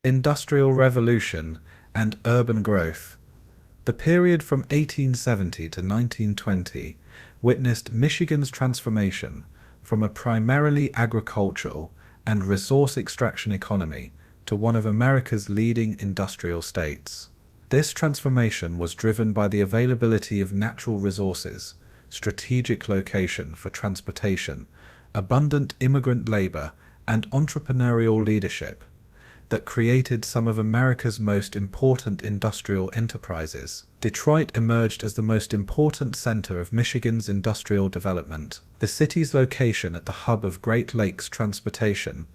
Industrial Revolution and urban growth. The period from 1870 to 1920 witnessed Michigan's transformation from a primarily agricultural and resource extraction economy to one of America's leading industrial states. This transformation was driven by the availability of natural resources, strategic location for transportation, abundant immigrant labor, and entrepreneurial leadership that created some of America's most important industrial enterprises. Detroit emerged as the most important center of Michigan's industrial development. The city's location at the hub of Great Lakes transportation,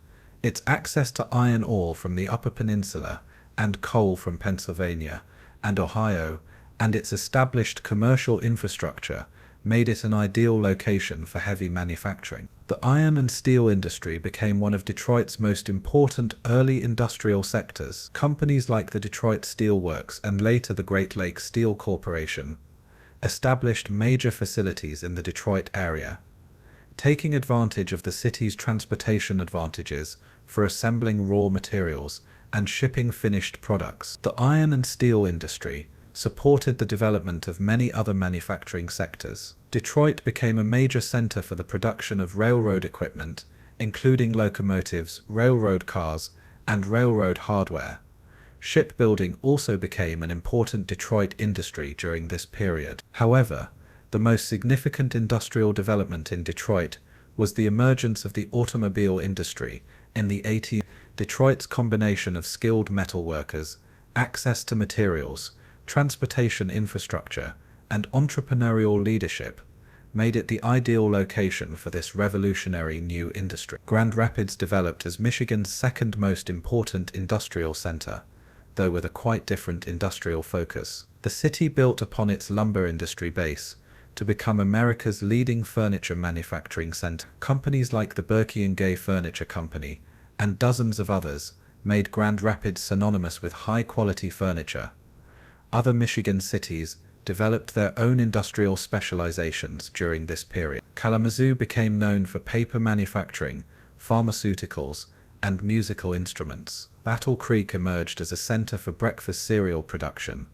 its access to iron ore from the Upper Peninsula and coal from Pennsylvania and Ohio, and its established commercial infrastructure made it an ideal location for heavy manufacturing. The iron and steel industry became one of Detroit's most important early industrial sectors. Companies like the Detroit Steel Works and later the Great Lakes Steel Corporation established major facilities in the Detroit area, taking advantage of the city's transportation advantages for assembling raw materials and shipping finished products. The iron and steel industry supported the development of many other manufacturing sectors. Detroit became a major center for the production of railroad equipment, including locomotives, railroad cars, and railroad hardware. Shipbuilding also became an important Detroit industry during this period. However, the most significant industrial development in Detroit was the emergence of the automobile industry in the 80s. Detroit's combination of skilled metal workers, access to materials, transportation infrastructure, and entrepreneurial leadership made it the ideal location for this revolutionary new industry. Grand Rapids developed as Michigan's second most important industrial center, though with a quite different industrial focus. The city built upon its lumber industry base to become America's leading furniture manufacturing center. Companies like the Berkey & Gay Furniture Company and dozens of others made Grand Rapids synonymous with high-quality furniture. Other Michigan cities developed their own industrial specializations during this period. Kalamazoo became known for paper manufacturing, pharmaceuticals, and musical instruments. Battle Creek emerged as a center for breakfast cereal production,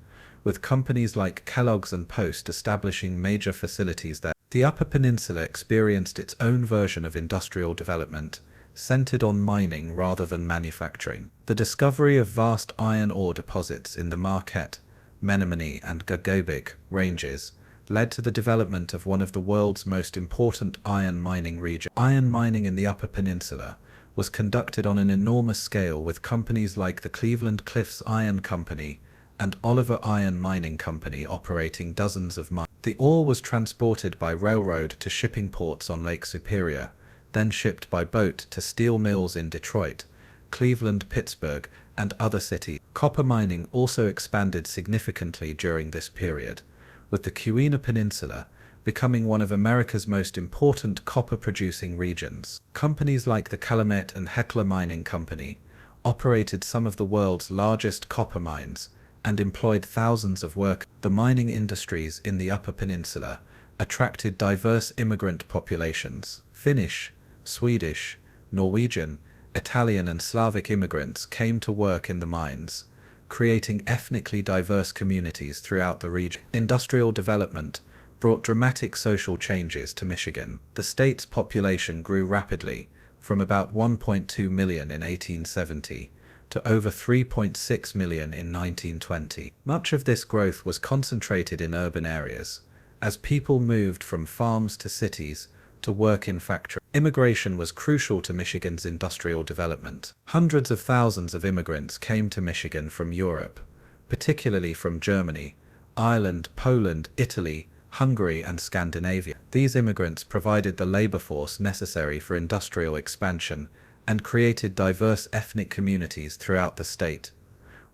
with companies like Kellogg's and Post establishing major facilities there. The Upper Peninsula experienced its own version of industrial development, centered on mining rather than manufacturing. The discovery of vast iron ore deposits in the Marquette, Menominee, and Gagobig ranges led to the development of one of the world's most important iron mining regions. Iron mining in the Upper Peninsula was conducted on an enormous scale, with companies like the Cleveland Cliffs Iron Company and Oliver Iron Mining Company operating dozens of mines. The ore was transported by railroad to shipping ports on Lake Superior, then shipped by boat to steel mills in Detroit, Cleveland, Pittsburgh, and other cities. Copper mining also expanded significantly during this period, with the Keweenaw Peninsula becoming one of America's most important copper-producing regions. Companies like the Calumet and Heckler Mining Company operated some of the world's largest copper mines and employed thousands of workers. The mining industries in the Upper Peninsula attracted diverse immigrant populations. Finnish, Swedish, Norwegian, Italian, and Slavic immigrants came to work in the mines, creating ethnically diverse communities throughout the region. Industrial development brought dramatic social changes to Michigan. The state's population grew rapidly, from about 1.2 million in 1870 to over 3.6 million in 1920. Much of this growth was concentrated in urban areas, as people moved from farms to cities to work in factories. Immigration was crucial to Michigan's industrial development. Hundreds of thousands of immigrants came to Michigan from Europe, particularly from Germany, Ireland, Poland, Italy, Hungary, and Scandinavia. These immigrants provided the labor force necessary for industrial expansion and created diverse ethnic communities throughout the state.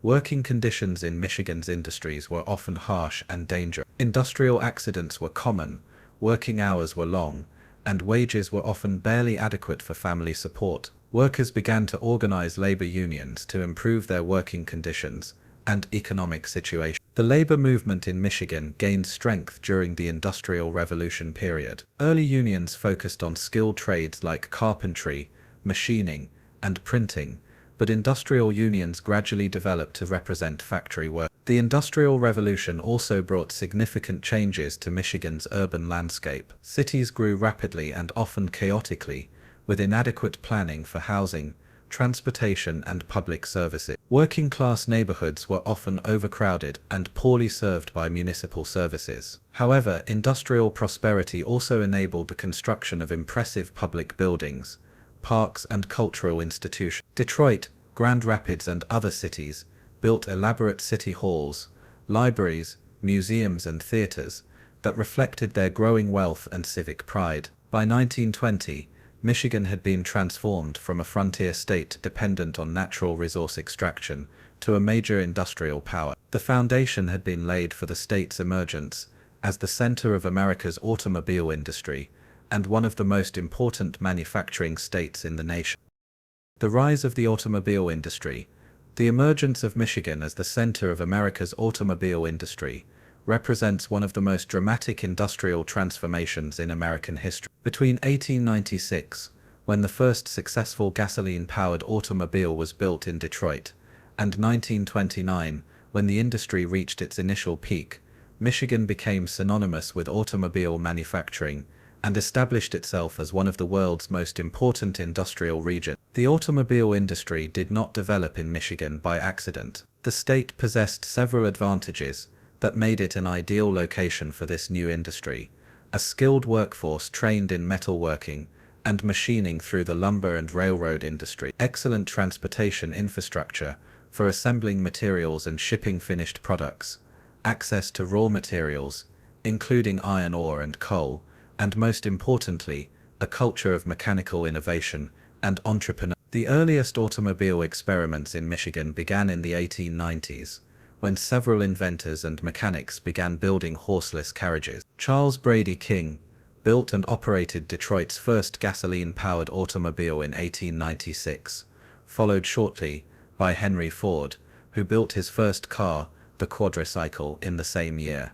Working conditions in Michigan's industries were often harsh and dangerous. Industrial accidents were common, working hours were long, and wages were often barely adequate for family support. Workers began to organize labor unions to improve their working conditions and economic situation. The labor movement in Michigan gained strength during the Industrial Revolution period. Early unions focused on skilled trades like carpentry, machining, and printing, but industrial unions gradually developed to represent factory work. The Industrial Revolution also brought significant changes to Michigan's urban landscape. Cities grew rapidly and often chaotically, with inadequate planning for housing, transportation, and public services. Working-class neighborhoods were often overcrowded and poorly served by municipal services. However, industrial prosperity also enabled the construction of impressive public buildings, parks, and cultural institutions. Detroit, Grand Rapids, and other cities built elaborate city halls, libraries, museums, and theaters that reflected their growing wealth and civic pride. By 1920, Michigan had been transformed from a frontier state dependent on natural resource extraction to a major industrial power. The foundation had been laid for the state's emergence as the center of America's automobile industry and one of the most important manufacturing states in the nation. The rise of the automobile industry, the emergence of Michigan as the center of America's automobile industry, represents one of the most dramatic industrial transformations in American history. Between 1896, when the first successful gasoline-powered automobile was built in Detroit, and 1929, when the industry reached its initial peak, Michigan became synonymous with automobile manufacturing and established itself as one of the world's most important industrial regions. The automobile industry did not develop in Michigan by accident. The state possessed several advantages that made it an ideal location for this new industry: a skilled workforce trained in metalworking and machining through the lumber and railroad industry, excellent transportation infrastructure for assembling materials and shipping finished products, access to raw materials, including iron ore and coal, and most importantly, a culture of mechanical innovation and entrepreneurship. The earliest automobile experiments in Michigan began in the 1890s, when several inventors and mechanics began building horseless carriages. Charles Brady King built and operated Detroit's first gasoline-powered automobile in 1896, followed shortly by Henry Ford, who built his first car, the quadricycle, in the same year.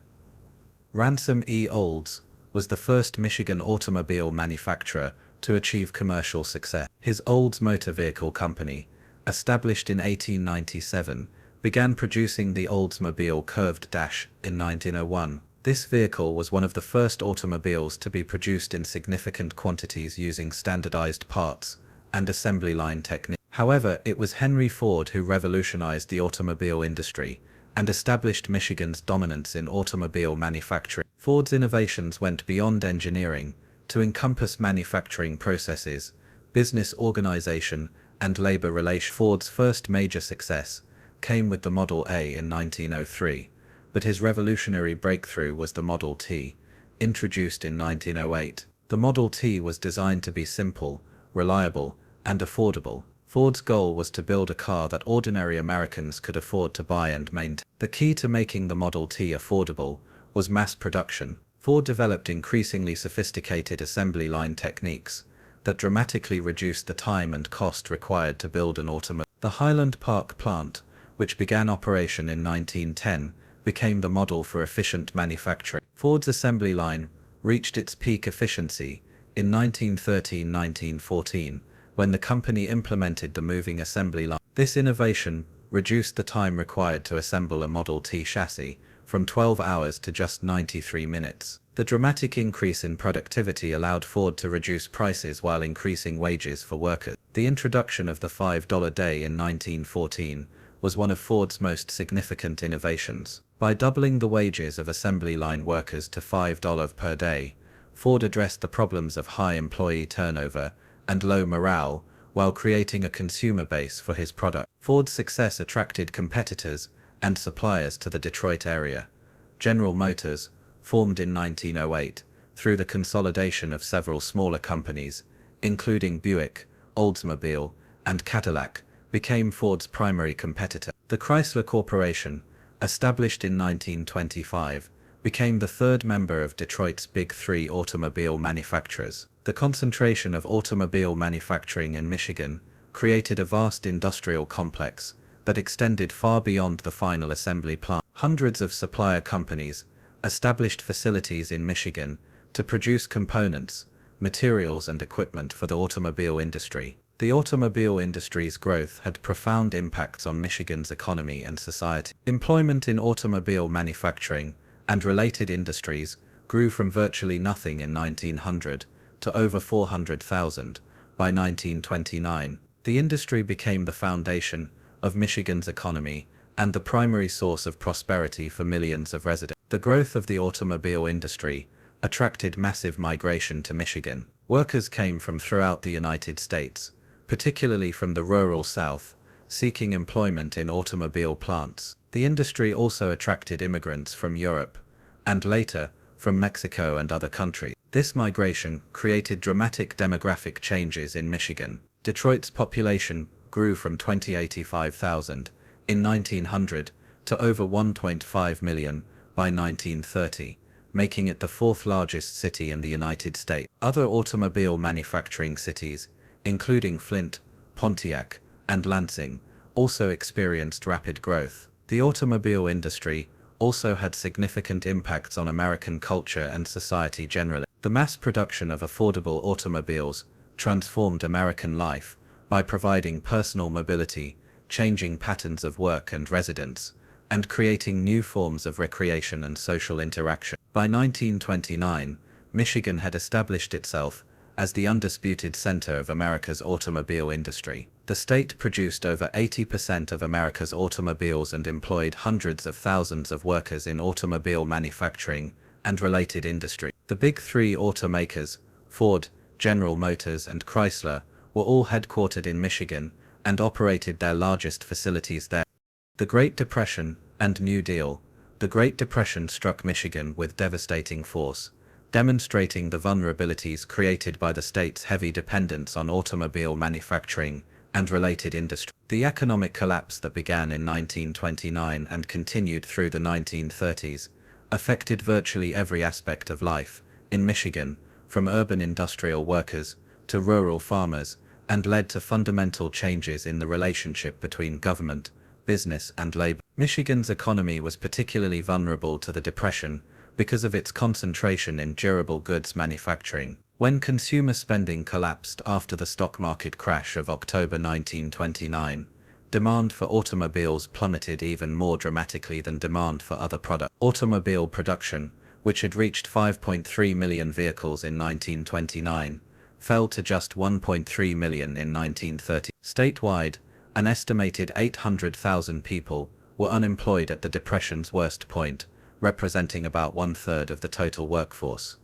Ransom E. Olds was the first Michigan automobile manufacturer to achieve commercial success. His Olds Motor Vehicle Company, established in 1897, began producing the Oldsmobile Curved Dash in 1901. This vehicle was one of the first automobiles to be produced in significant quantities using standardized parts and assembly line technique. However, it was Henry Ford who revolutionized the automobile industry and established Michigan's dominance in automobile manufacturing. Ford's innovations went beyond engineering to encompass manufacturing processes, business organization, and labor relations. Ford's first major success came with the Model A in 1903, but his revolutionary breakthrough was the Model T, introduced in 1908. The Model T was designed to be simple, reliable, and affordable. Ford's goal was to build a car that ordinary Americans could afford to buy and maintain. The key to making the Model T affordable was mass production. Ford developed increasingly sophisticated assembly line techniques that dramatically reduced the time and cost required to build an automobile. The Highland Park plant, which began operation in 1910, became the model for efficient manufacturing. Ford's assembly line reached its peak efficiency in 1913-1914, when the company implemented the moving assembly line. This innovation reduced the time required to assemble a Model T chassis from 12 hours to just 93 minutes. The dramatic increase in productivity allowed Ford to reduce prices while increasing wages for workers. The introduction of the $5 day in 1914 was one of Ford's most significant innovations. By doubling the wages of assembly line workers to $5 per day, Ford addressed the problems of high employee turnover and low morale while creating a consumer base for his product. Ford's success attracted competitors and suppliers to the Detroit area. General Motors, formed in 1908 through the consolidation of several smaller companies, including Buick, Oldsmobile, and Cadillac, became Ford's primary competitor. The Chrysler Corporation, established in 1925, became the third member of Detroit's Big Three automobile manufacturers. The concentration of automobile manufacturing in Michigan created a vast industrial complex that extended far beyond the final assembly plant. Hundreds of supplier companies established facilities in Michigan to produce components, materials, and equipment for the automobile industry. The automobile industry's growth had profound impacts on Michigan's economy and society. Employment in automobile manufacturing and related industries grew from virtually nothing in 1900 to over 400,000 by 1929. The industry became the foundation of Michigan's economy and the primary source of prosperity for millions of residents. The growth of the automobile industry attracted massive migration to Michigan. Workers came from throughout the United States, particularly from the rural South, seeking employment in automobile plants. The industry also attracted immigrants from Europe, and later, from Mexico and other countries. This migration created dramatic demographic changes in Michigan. Detroit's population grew from 285,000 in 1900 to over 1.5 million by 1930, making it the fourth largest city in the United States. Other automobile manufacturing cities, including Flint, Pontiac, and Lansing, also experienced rapid growth. The automobile industry also had significant impacts on American culture and society generally. The mass production of affordable automobiles transformed American life by providing personal mobility, changing patterns of work and residence, and creating new forms of recreation and social interaction. By 1929, Michigan had established itself as the undisputed center of America's automobile industry. The state produced over 80% of America's automobiles and employed hundreds of thousands of workers in automobile manufacturing and related industry. The big three automakers, Ford, General Motors, and Chrysler, were all headquartered in Michigan and operated their largest facilities there. The Great Depression and New Deal. The Great Depression struck Michigan with devastating force, demonstrating the vulnerabilities created by the state's heavy dependence on automobile manufacturing and related industry. The economic collapse that began in 1929 and continued through the 1930s affected virtually every aspect of life in Michigan, from urban industrial workers to rural farmers, and led to fundamental changes in the relationship between government, business, and labor. Michigan's economy was particularly vulnerable to the Depression because of its concentration in durable goods manufacturing. When consumer spending collapsed after the stock market crash of October 1929, demand for automobiles plummeted even more dramatically than demand for other products. Automobile production, which had reached 5.3 million vehicles in 1929, fell to just 1.3 million in 1930. Statewide, an estimated 800,000 people were unemployed at the Depression's worst point, representing about one-third of the total workforce.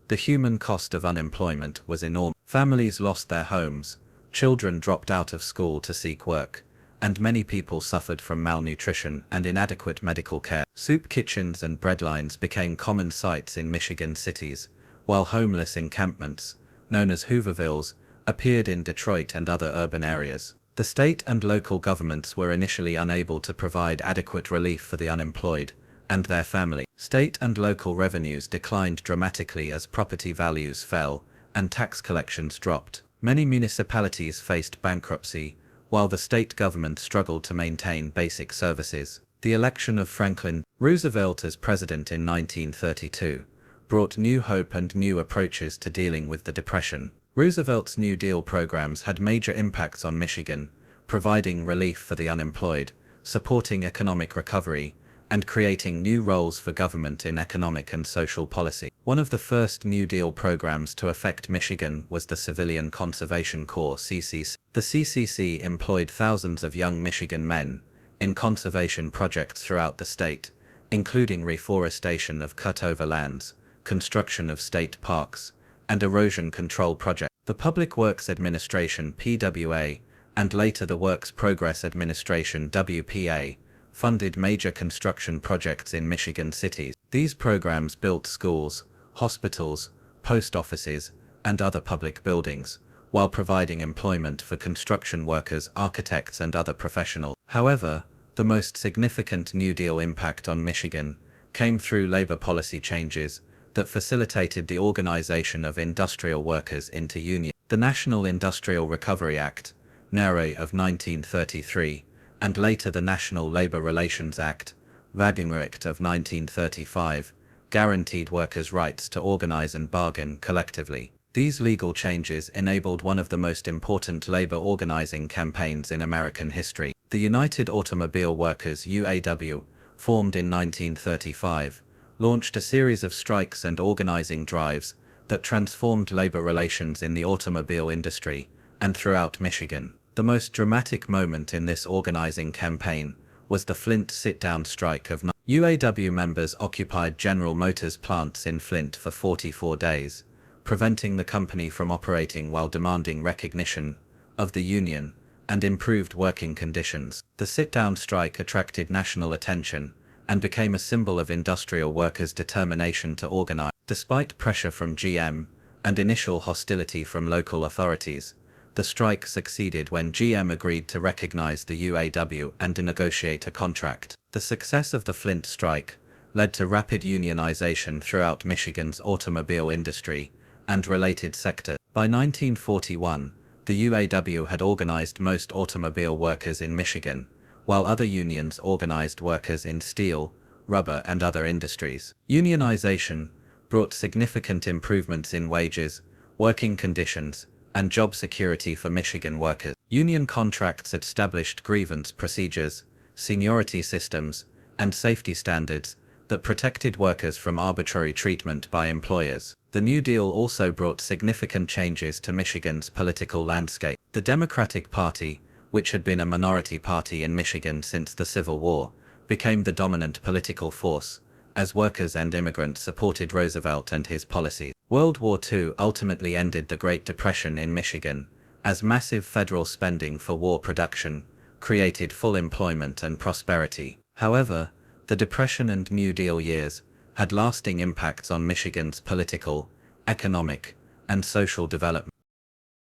The human cost of unemployment was enormous. Families lost their homes, children dropped out of school to seek work, and many people suffered from malnutrition and inadequate medical care. Soup kitchens and breadlines became common sights in Michigan cities, while homeless encampments, known as Hoovervilles, appeared in Detroit and other urban areas. The state and local governments were initially unable to provide adequate relief for the unemployed and their family. State and local revenues declined dramatically as property values fell and tax collections dropped. Many municipalities faced bankruptcy, while the state government struggled to maintain basic services. The election of Franklin Roosevelt as president in 1932 brought new hope and new approaches to dealing with the Depression. Roosevelt's New Deal programs had major impacts on Michigan, providing relief for the unemployed, supporting economic recovery, and creating new roles for government in economic and social policy. One of the first New Deal programs to affect Michigan was the Civilian Conservation Corps (CCC). The CCC employed thousands of young Michigan men in conservation projects throughout the state, including reforestation of cut-over lands, construction of state parks, and erosion control projects. The Public Works Administration (PWA) and later the Works Progress Administration (WPA) funded major construction projects in Michigan cities. These programs built schools, hospitals, post offices, and other public buildings, while providing employment for construction workers, architects, and other professionals. However, the most significant New Deal impact on Michigan came through labor policy changes that facilitated the organization of industrial workers into unions. The National Industrial Recovery Act, NARA, of 1933, and later the National Labor Relations Act, Wagenrecht, of 1935, guaranteed workers' rights to organize and bargain collectively. These legal changes enabled one of the most important labor organizing campaigns in American history. The United Automobile Workers (UAW), formed in 1935, launched a series of strikes and organizing drives that transformed labor relations in the automobile industry and throughout Michigan. The most dramatic moment in this organizing campaign was the Flint sit-down strike of UAW members occupied General Motors plants in Flint for 44 days, preventing the company from operating while demanding recognition of the union and improved working conditions. The sit-down strike attracted national attention and became a symbol of industrial workers' determination to organize. Despite pressure from GM and initial hostility from local authorities, the strike succeeded when GM agreed to recognize the UAW and to negotiate a contract. The success of the Flint strike led to rapid unionization throughout Michigan's automobile industry and related sectors. By 1941, the UAW had organized most automobile workers in Michigan, while other unions organized workers in steel, rubber, and other industries. Unionization brought significant improvements in wages, working conditions, and job security for Michigan workers. Union contracts established grievance procedures, seniority systems, and safety standards that protected workers from arbitrary treatment by employers. The New Deal also brought significant changes to Michigan's political landscape. The Democratic Party, which had been a minority party in Michigan since the Civil War, became the dominant political force, as workers and immigrants supported Roosevelt and his policies. World War II ultimately ended the Great Depression in Michigan, as massive federal spending for war production created full employment and prosperity. However, the Depression and New Deal years had lasting impacts on Michigan's political, economic, and social development.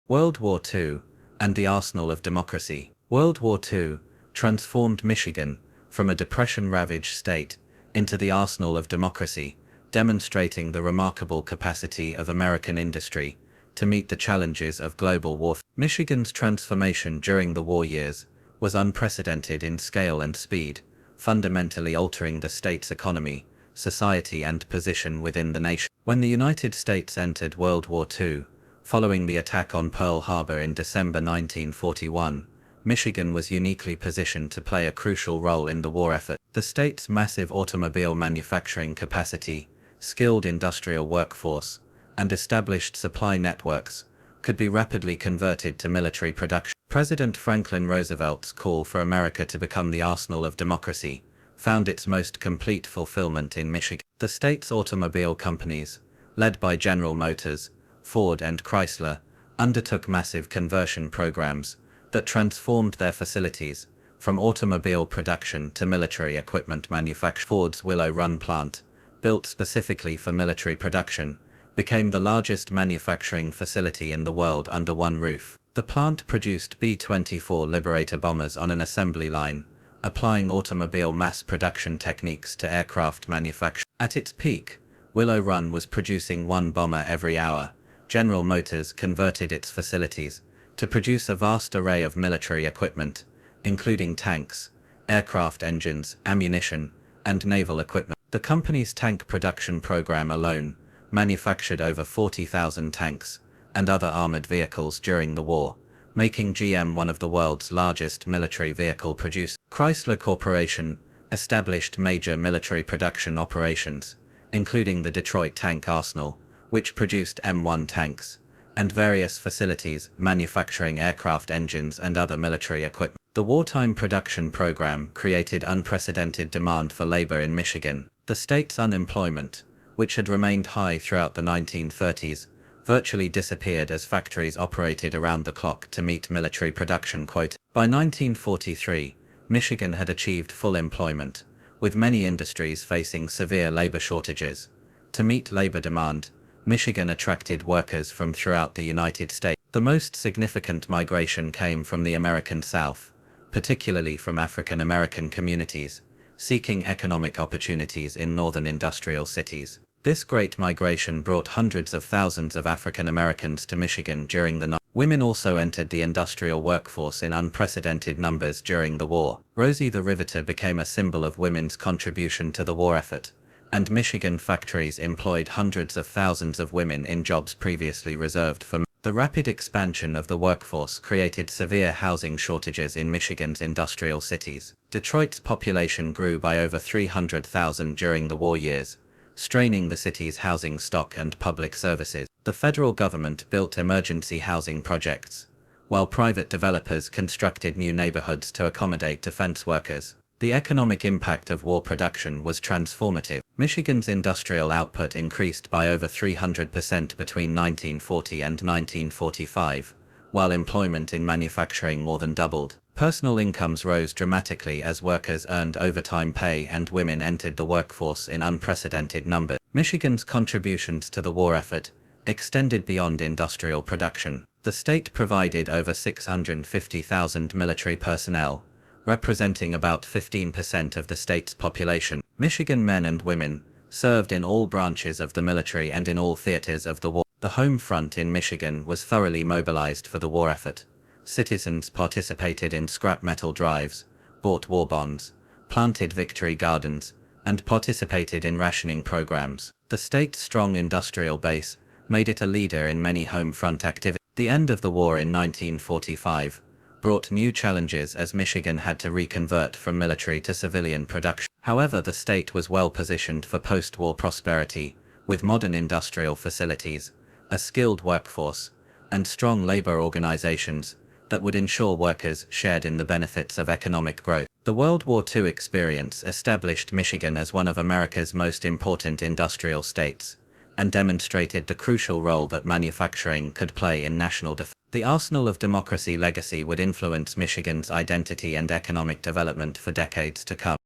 World War II and the arsenal of democracy. World War II transformed Michigan from a depression-ravaged state into the arsenal of democracy, demonstrating the remarkable capacity of American industry to meet the challenges of global warfare. Michigan's transformation during the war years was unprecedented in scale and speed, fundamentally altering the state's economy, society, and position within the nation. When the United States entered World War II, following the attack on Pearl Harbor in December 1941, Michigan was uniquely positioned to play a crucial role in the war effort. The state's massive automobile manufacturing capacity, skilled industrial workforce, and established supply networks could be rapidly converted to military production. President Franklin Roosevelt's call for America to become the arsenal of democracy found its most complete fulfillment in Michigan. The state's automobile companies, led by General Motors, Ford, and Chrysler, undertook massive conversion programs that transformed their facilities from automobile production to military equipment manufacture. Ford's Willow Run plant, built specifically for military production, became the largest manufacturing facility in the world under one roof. The plant produced B-24 Liberator bombers on an assembly line, applying automobile mass production techniques to aircraft manufacture. At its peak, Willow Run was producing one bomber every hour. General Motors converted its facilities to produce a vast array of military equipment, including tanks, aircraft engines, ammunition, and naval equipment. The company's tank production program alone manufactured over 40,000 tanks and other armored vehicles during the war, making GM one of the world's largest military vehicle producers. Chrysler Corporation established major military production operations, including the Detroit Tank Arsenal, which produced M1 tanks, and various facilities manufacturing aircraft engines and other military equipment. The wartime production program created unprecedented demand for labor in Michigan. The state's unemployment, which had remained high throughout the 1930s, virtually disappeared as factories operated around the clock to meet military production quotas. By 1943, Michigan had achieved full employment, with many industries facing severe labor shortages. To meet labor demand, Michigan attracted workers from throughout the United States. The most significant migration came from the American South, particularly from African American communities, seeking economic opportunities in northern industrial cities. This great migration brought hundreds of thousands of African Americans to Michigan during the night. Women also entered the industrial workforce in unprecedented numbers during the war. Rosie the Riveter became a symbol of women's contribution to the war effort, and Michigan factories employed hundreds of thousands of women in jobs previously reserved for men. The rapid expansion of the workforce created severe housing shortages in Michigan's industrial cities. Detroit's population grew by over 300,000 during the war years, straining the city's housing stock and public services. The federal government built emergency housing projects, while private developers constructed new neighborhoods to accommodate defense workers. The economic impact of war production was transformative. Michigan's industrial output increased by over 300% between 1940 and 1945, while employment in manufacturing more than doubled. Personal incomes rose dramatically as workers earned overtime pay and women entered the workforce in unprecedented numbers. Michigan's contributions to the war effort extended beyond industrial production. The state provided over 650,000 military personnel, representing about 15% of the state's population. Michigan men and women served in all branches of the military and in all theaters of the war. The home front in Michigan was thoroughly mobilized for the war effort. Citizens participated in scrap metal drives, bought war bonds, planted victory gardens, and participated in rationing programs. The state's strong industrial base made it a leader in many home front activities. The end of the war in 1945 brought new challenges as Michigan had to reconvert from military to civilian production. However, the state was well positioned for post-war prosperity, with modern industrial facilities, a skilled workforce, and strong labor organizations that would ensure workers shared in the benefits of economic growth. The World War II experience established Michigan as one of America's most important industrial states, and demonstrated the crucial role that manufacturing could play in national defense. The arsenal of democracy legacy would influence Michigan's identity and economic development for decades to come.